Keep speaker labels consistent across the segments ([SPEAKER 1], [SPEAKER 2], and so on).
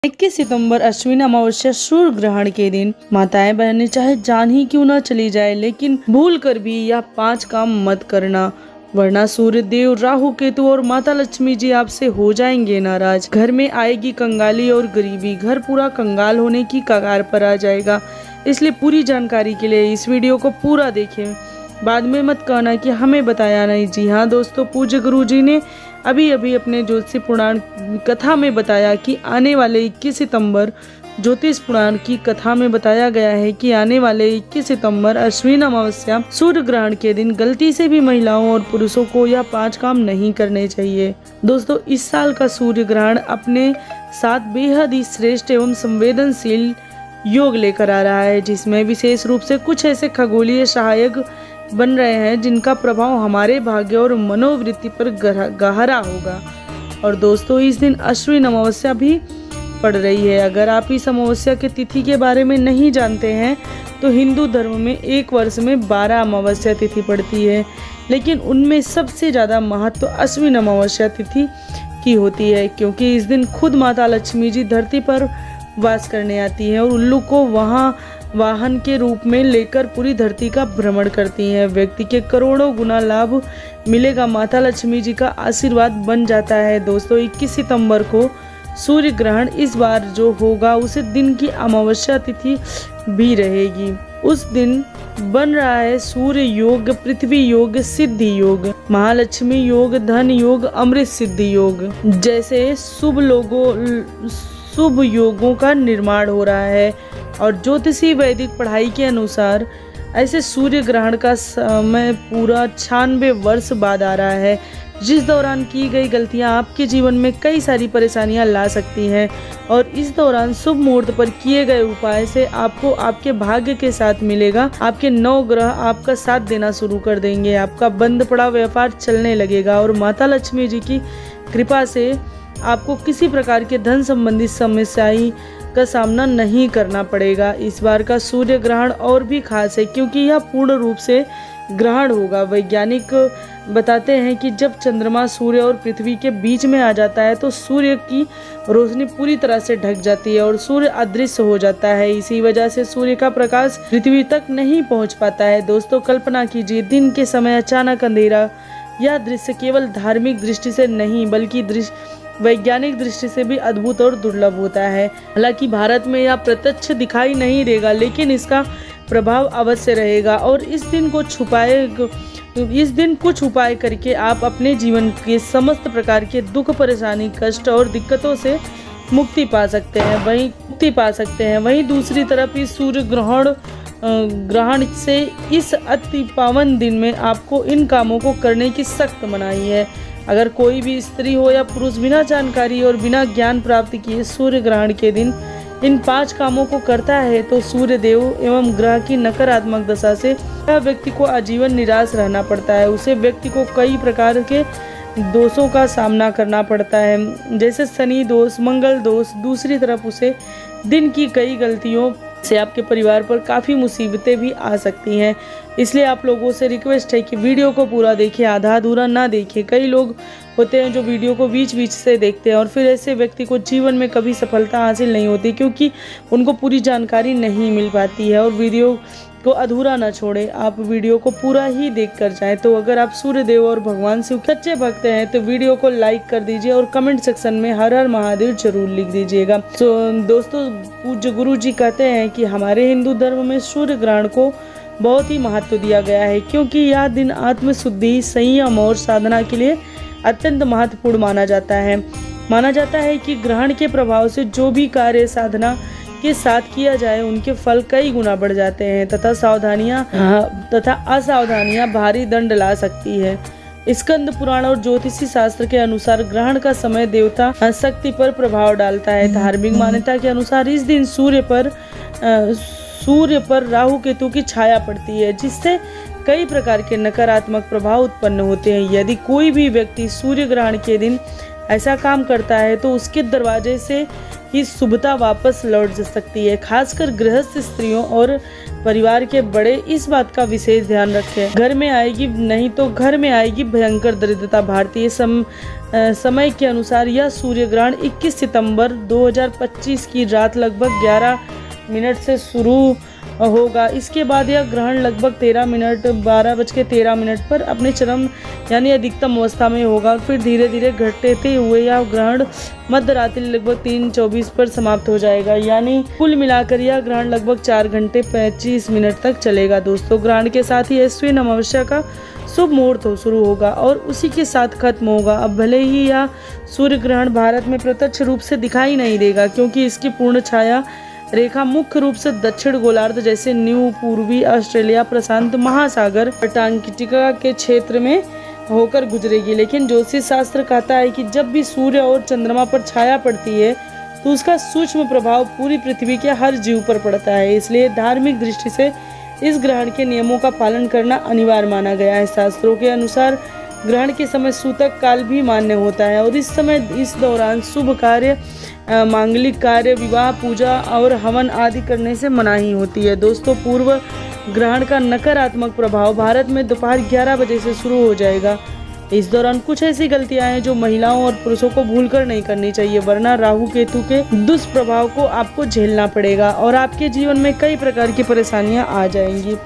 [SPEAKER 1] 21 सितंबर अश्विन अमावस्या सूर्य ग्रहण के दिन माताएं बहनें चाहे जान ही क्यों ना चली जाए, लेकिन भूल कर भी यह 5 काम मत करना, वरना सूर्य देव, राहु केतु और माता लक्ष्मी जी आपसे हो जाएंगे नाराज। घर में आएगी कंगाली और गरीबी, घर पूरा कंगाल होने की कगार पर आ जाएगा। इसलिए पूरी जानकारी के लिए इस वीडियो को पूरा देखें, बाद में मत कहना कि हमें बताया नहीं। जी हाँ दोस्तों, पूज्य गुरु जी ने अभी अभी अपने ज्योतिष पुराण कथा में बताया कि आने वाले 21 सितंबर ज्योतिष पुराण की कथा में बताया गया है कि आने वाले 21 सितंबर अश्विन अमावस्या सूर्य ग्रहण के दिन गलती से भी महिलाओं और पुरुषों को यह 5 काम नहीं करने चाहिए। दोस्तों, इस साल का सूर्य ग्रहण अपने साथ बेहद ही श्रेष्ठ एवं संवेदनशील योग लेकर आ रहा है, जिसमें विशेष रूप से कुछ ऐसे खगोलीय सहायक बन रहे हैं जिनका प्रभाव हमारे भाग्य और मनोवृत्ति पर गहरा होगा। और दोस्तों, इस दिन अश्विन अमावस्या भी पड़ रही है। अगर आप इस अमावस्या के तिथि के बारे में नहीं जानते हैं तो हिंदू धर्म में एक वर्ष में 12 अमावस्या तिथि पड़ती है, लेकिन उनमें सबसे ज़्यादा महत्व अश्विन अमावस्या तिथि की होती है, क्योंकि इस दिन खुद माता लक्ष्मी जी धरती पर वास करने आती हैं और उल्लू को वहाँ वाहन के रूप में लेकर पूरी धरती का भ्रमण करती हैं। व्यक्ति के करोड़ों गुना लाभ मिलेगा, माता लक्ष्मी जी का आशीर्वाद बन जाता है। दोस्तों, 21 सितंबर को सूर्य ग्रहण इस बार जो होगा उसे दिन की अमावस्या तिथि भी रहेगी। उस दिन बन रहा है सूर्य योग, पृथ्वी योग, सिद्धि योग, महालक्ष्मी योग, धन योग, अमृत सिद्धि योग जैसे शुभ योगों का निर्माण हो रहा है। और ज्योतिषी वैदिक पढ़ाई के अनुसार ऐसे सूर्य ग्रहण का समय पूरा 96 वर्ष बाद आ रहा है, जिस दौरान की गई गलतियां आपके जीवन में कई सारी परेशानियां ला सकती हैं। और इस दौरान शुभ मुहूर्त पर किए गए उपाय से आपको आपके भाग्य के साथ मिलेगा। आपके 9 ग्रह आपका साथ देना शुरू कर देंगे, आपका बंद पड़ा व्यापार चलने लगेगा और माता लक्ष्मी जी की कृपा से आपको किसी प्रकार के धन संबंधी समस्याएं का सामना नहीं करना पड़ेगा। इस बार का सूर्य ग्रहण और भी खास है क्योंकि यह पूर्ण रूप से ग्रहण होगा। वैज्ञानिक बताते हैं कि जब चंद्रमा सूर्य और पृथ्वी के बीच में आ जाता है तो सूर्य की रोशनी पूरी तरह से ढक जाती है और सूर्य अदृश्य हो जाता है। इसी वजह से सूर्य का प्रकाश पृथ्वी तक नहीं पहुंच पाता है। दोस्तों, कल्पना कीजिए, दिन के समय अचानक अंधेरा। यह दृश्य केवल धार्मिक दृष्टि से नहीं बल्कि वैज्ञानिक दृष्टि से भी अद्भुत और दुर्लभ होता है। हालांकि भारत में यह प्रत्यक्ष दिखाई नहीं देगा, लेकिन इसका प्रभाव अवश्य रहेगा। और इस दिन कुछ उपाय करके आप अपने जीवन के समस्त प्रकार के दुख, परेशानी, कष्ट और दिक्कतों से मुक्ति पा सकते हैं। वहीं दूसरी तरफ इस सूर्य ग्रहण से इस अति पावन दिन में आपको इन कामों को करने की सख्त मनाही है। अगर कोई भी स्त्री हो या पुरुष बिना जानकारी और बिना ज्ञान प्राप्त किए सूर्य ग्रहण के दिन इन 5 कामों को करता है तो सूर्य देव एवं ग्रह की नकारात्मक दशा से वह व्यक्ति को आजीवन निराश रहना पड़ता है। उसे व्यक्ति को कई प्रकार के दोषों का सामना करना पड़ता है, जैसे शनि दोष, मंगल दोष। दूसरी तरफ उसे दिन की कई गलतियों से आपके परिवार पर काफ़ी मुसीबतें भी आ सकती हैं। इसलिए आप लोगों से रिक्वेस्ट है कि वीडियो को पूरा देखें, आधा अधूरा ना देखें। कई लोग होते हैं जो वीडियो को बीच बीच से देखते हैं और फिर ऐसे व्यक्ति को जीवन में कभी सफलता हासिल नहीं होती, क्योंकि उनको पूरी जानकारी नहीं मिल पाती है। और वीडियो को अधूरा ना छोड़े, आप वीडियो को पूरा ही देख कर जाएं। तो अगर आप सूर्य देव और भगवान शिव के सच्चे भक्त हैं तो वीडियो को लाइक कर दीजिए और कमेंट सेक्शन में हर हर महादेव जरूर लिख दीजिएगा। तो दोस्तों, पूज्य गुरु जी कहते हैं कि हमारे हिंदू धर्म में सूर्य ग्रहण को बहुत ही महत्व दिया गया है, क्योंकि यह दिन आत्मशुद्धि, संयम और साधना के लिए अत्यंत महत्वपूर्ण माना जाता है कि ग्रहण के प्रभाव से जो भी कार्य साधना के साथ किया जाए उनके फल कई गुना बढ़ जाते हैं तथा असावधानियां भारी दंड ला सकती है। स्कंद पुराण और ज्योतिषी शास्त्र के अनुसार ग्रहण का समय देवता शक्ति पर प्रभाव डालता है। धार्मिक मान्यता के अनुसार इस दिन सूर्य पर राहु केतु की छाया पड़ती है, जिससे कई प्रकार के नकारात्मक प्रभाव उत्पन्न होते हैं। यदि कोई भी व्यक्ति सूर्य ग्रहण के दिन ऐसा काम करता है तो उसके दरवाजे से ही शुभता वापस लौट सकती है। खासकर गृहस्थ स्त्रियों और परिवार के बड़े इस बात का विशेष ध्यान रखें। घर में आएगी नहीं तो घर में आएगी भयंकर दरिद्रता। भारतीय समय के अनुसार यह सूर्य ग्रहण 21 सितंबर 2025 की रात लगभग 11 मिनट से शुरू होगा। इसके बाद यह ग्रहण लगभग 12:13 पर अपने चरम यानी अधिकतम अवस्था में होगा और फिर धीरे धीरे घटते हुए यह ग्रहण मध्य रात्रि लगभग 3:24 पर समाप्त हो जाएगा। यानी कुल मिलाकर यह ग्रहण लगभग 4 घंटे 25 मिनट तक चलेगा। दोस्तों, ग्रहण के साथ ही अश्विन अमावस्या का शुभ मुहूर्त शुरू होगा और उसी के साथ खत्म होगा। अब भले ही यह सूर्य ग्रहण भारत में प्रत्यक्ष रूप से दिखाई नहीं देगा, क्योंकि इसकी पूर्ण छाया रेखा मुख्य रूप से दक्षिण गोलार्ध जैसे न्यू पूर्वी ऑस्ट्रेलिया, प्रशांत महासागर, अंटार्कटिका के क्षेत्र में होकर गुजरेगी। लेकिन ज्योतिष शास्त्र कहता है कि जब भी सूर्य और चंद्रमा पर छाया पड़ती है तो उसका सूक्ष्म प्रभाव पूरी पृथ्वी के हर जीव पर पड़ता है। इसलिए धार्मिक दृष्टि से इस ग्रहण के नियमों का पालन करना अनिवार्य माना गया है। शास्त्रों के अनुसार ग्रहण के समय सूतक काल भी मान्य होता है और इस दौरान शुभ कार्य, मांगलिक कार्य, विवाह, पूजा और हवन आदि करने से मनाही होती है। दोस्तों, पूर्व ग्रहण का नकारात्मक प्रभाव भारत में दोपहर 11 बजे से शुरू हो जाएगा। इस दौरान कुछ ऐसी गलतियां हैं जो महिलाओं और पुरुषों को भूलकर नहीं करनी चाहिए, वरना राहु केतु के दुष्प्रभाव को आपको झेलना पड़ेगा और आपके जीवन में कई प्रकार की परेशानियां आ जाएंगी।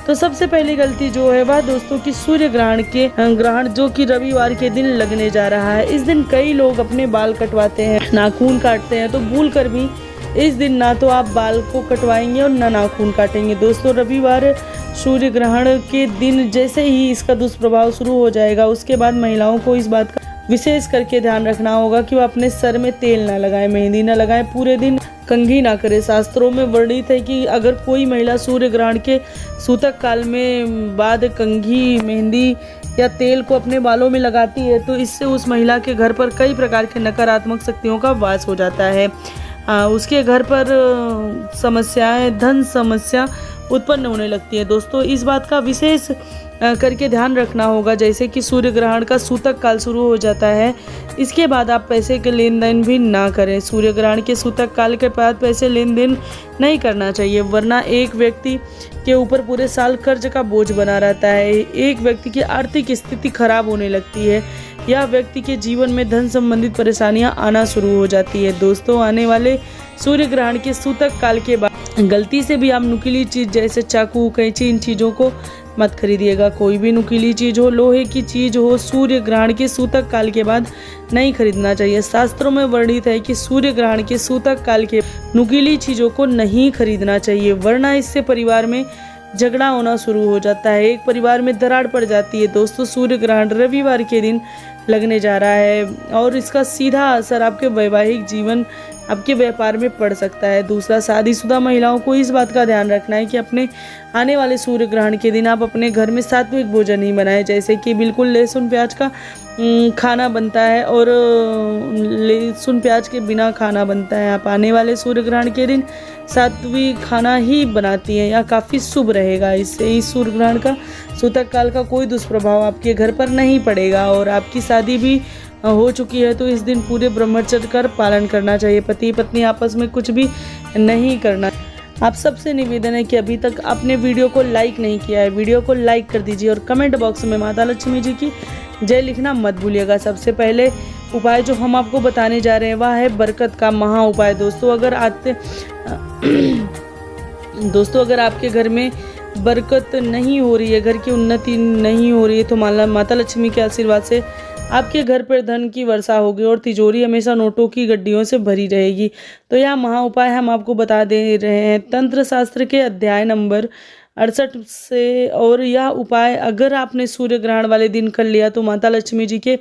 [SPEAKER 1] तो सबसे पहली गलती जो है वह दोस्तों की सूर्य ग्रहण जो कि रविवार के दिन लगने जा रहा है। इस दिन कई लोग अपने बाल कटवाते हैं, नाखून काटते हैं, तो भूल कर भी इस दिन ना तो आप बाल को कटवाएंगे और ना नाखून काटेंगे। दोस्तों, रविवार सूर्य ग्रहण के दिन जैसे ही इसका दुष्प्रभाव शुरू हो जाएगा, उसके बाद महिलाओं को इस बात का विशेष करके ध्यान रखना होगा कि वो अपने सर में तेल ना लगाए, मेहंदी ना लगाए, पूरे दिन कंघी ना करे। शास्त्रों में वर्णित है कि अगर कोई महिला सूर्य ग्रहण के सूतक काल में बाद कंघी, मेहंदी या तेल को अपने बालों में लगाती है तो इससे उस महिला के घर पर कई प्रकार के नकारात्मक शक्तियों का वास हो जाता है। उसके घर पर समस्याएं, धन समस्या उत्पन्न होने लगती है। दोस्तों, इस बात का विशेष करके ध्यान रखना होगा। जैसे कि सूर्य ग्रहण का सूतक काल शुरू हो जाता है, इसके बाद आप पैसे के लेन देन भी ना करें। सूर्य ग्रहण के सूतक काल के बाद पैसे लेन देन नहीं करना चाहिए, वरना एक व्यक्ति के ऊपर पूरे साल कर्ज का बोझ बना रहता है। एक व्यक्ति की आर्थिक स्थिति खराब होने लगती है या व्यक्ति के जीवन में धन संबंधित परेशानियां आना शुरू हो जाती है। दोस्तों, आने वाले सूर्य ग्रहण के सूतक काल के बाद गलती से भी आप नुकीली चीज जैसे चाकू, कैंची, इन चीजों को मत खरीदिएगा। कोई भी नुकीली चीज हो, लोहे की चीज हो, सूर्य ग्रहण के सूतक काल के बाद नहीं खरीदना चाहिए। शास्त्रों में वर्णित है कि सूर्य ग्रहण के सूतक काल के नुकीली चीजों को नहीं खरीदना चाहिए, वरना इससे परिवार में झगड़ा होना शुरू हो जाता है, एक परिवार में दरार पड़ जाती है। दोस्तों, सूर्य ग्रहण रविवार के दिन लगने जा रहा है और इसका सीधा असर आपके वैवाहिक जीवन, आपके व्यापार में पड़ सकता है। दूसरा, शादीशुदा महिलाओं को इस बात का ध्यान रखना है कि अपने आने वाले सूर्य ग्रहण के दिन आप अपने घर में सात्विक भोजन ही बनाएं, जैसे कि बिल्कुल लहसुन प्याज का खाना बनता है और लहसुन प्याज के बिना खाना बनता है। आप आने वाले सूर्य ग्रहण के दिन सात्विक खाना ही बनाती हैं या काफ़ी शुभ रहेगा। इससे इस सूर्य ग्रहण का सूतक काल का कोई दुष्प्रभाव आपके घर पर नहीं पड़ेगा और आपकी शादी भी हो चुकी है तो इस दिन पूरे ब्रह्मचर्य का पालन करना चाहिए। पति पत्नी आपस में कुछ भी नहीं करना। आप सबसे निवेदन है कि अभी तक आपने वीडियो को लाइक नहीं किया है, वीडियो को लाइक कर दीजिए और कमेंट बॉक्स में माता लक्ष्मी जी की जय लिखना मत भूलिएगा। सबसे पहले उपाय जो हम आपको बताने जा रहे हैं वह है बरकत का महा उपाय। दोस्तों, अगर आपके घर में बरकत नहीं हो रही है, घर की उन्नति नहीं हो रही है, तो माता लक्ष्मी के आशीर्वाद से आपके घर पर धन की वर्षा होगी और तिजोरी हमेशा नोटों की गड्डियों से भरी रहेगी। तो यह महा उपाय हम आपको बता दे रहे हैं तंत्र शास्त्र के अध्याय नंबर 68 से। और यह उपाय अगर आपने सूर्य ग्रहण वाले दिन कर लिया तो माता लक्ष्मी जी के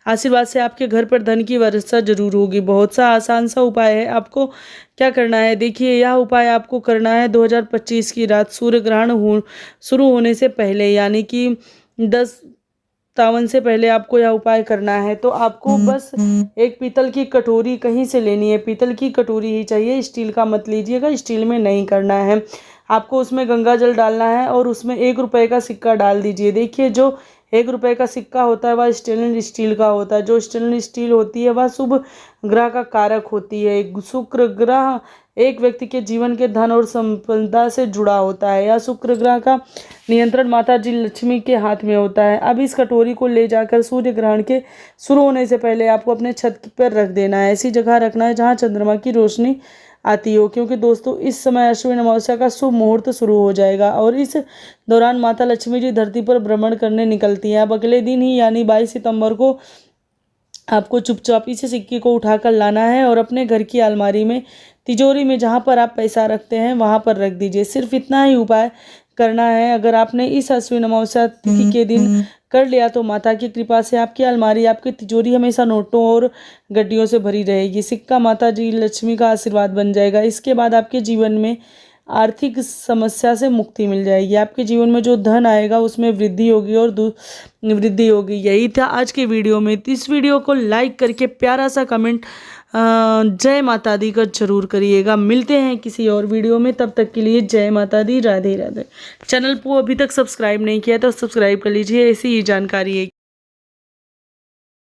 [SPEAKER 1] आशीर्वाद से आपके घर पर धन की वर्षा जरूर होगी। बहुत सा आसान सा उपाय है। आपको क्या करना है, देखिए, यह उपाय आपको करना है 2025 की रात सूर्य ग्रहण शुरू होने से पहले, यानी कि 10:52 से पहले आपको यह उपाय करना है। तो आपको बस एक पीतल की कटोरी कहीं से लेनी है, पीतल की कटोरी ही चाहिए, स्टील का मत लीजिएगा, स्टील में नहीं करना है। आपको उसमें गंगा जल डालना है और उसमें 1 रुपये का सिक्का डाल दीजिए। देखिए, जो ₹1 का सिक्का होता है वह स्टेनलेस स्टील का होता है। जो स्टेनलेस स्टील होती है वह शुभ ग्रह का कारक होती है। शुक्र ग्रह एक व्यक्ति के जीवन के धन और संपदा से जुड़ा होता है। यह शुक्र ग्रह का नियंत्रण माता जी लक्ष्मी के हाथ में होता है। अब इस कटोरी को ले जाकर सूर्य ग्रहण के शुरू होने से पहले आपको अपने छत पर रख देना है। ऐसी जगह रखना है जहाँ चंद्रमा की रोशनी आती हो, क्योंकि दोस्तों इस समय अश्विन अमावस्या का शुभ मुहूर्त शुरू हो जाएगा और इस दौरान माता लक्ष्मी जी धरती पर भ्रमण करने निकलती हैं। अब अगले दिन ही यानी 22 सितंबर को आपको चुपचापी से सिक्के को उठाकर लाना है और अपने घर की अलमारी में, तिजोरी में, जहाँ पर आप पैसा रखते हैं वहाँ पर रख दीजिए। सिर्फ इतना ही उपाय करना है। अगर आपने इस अश्विन अमावस्या तिथि के दिन कर लिया तो माता की कृपा से आपकी अलमारी, आपकी तिजोरी हमेशा नोटों और गड्डियों से भरी रहेगी। सिक्का माता जी लक्ष्मी का आशीर्वाद बन जाएगा। इसके बाद आपके जीवन में आर्थिक समस्या से मुक्ति मिल जाएगी। आपके जीवन में जो धन आएगा उसमें वृद्धि होगी और वृद्धि होगी। यही था आज के वीडियो में। इस वीडियो को लाइक करके प्यारा सा कमेंट जय माता दी का जरूर करिएगा। मिलते हैं किसी और वीडियो में, तब तक के लिए जय माता दी, राधे राधे। चैनल को अभी तक सब्सक्राइब नहीं किया तो सब्सक्राइब कर लीजिए, ऐसी ही जानकारी है।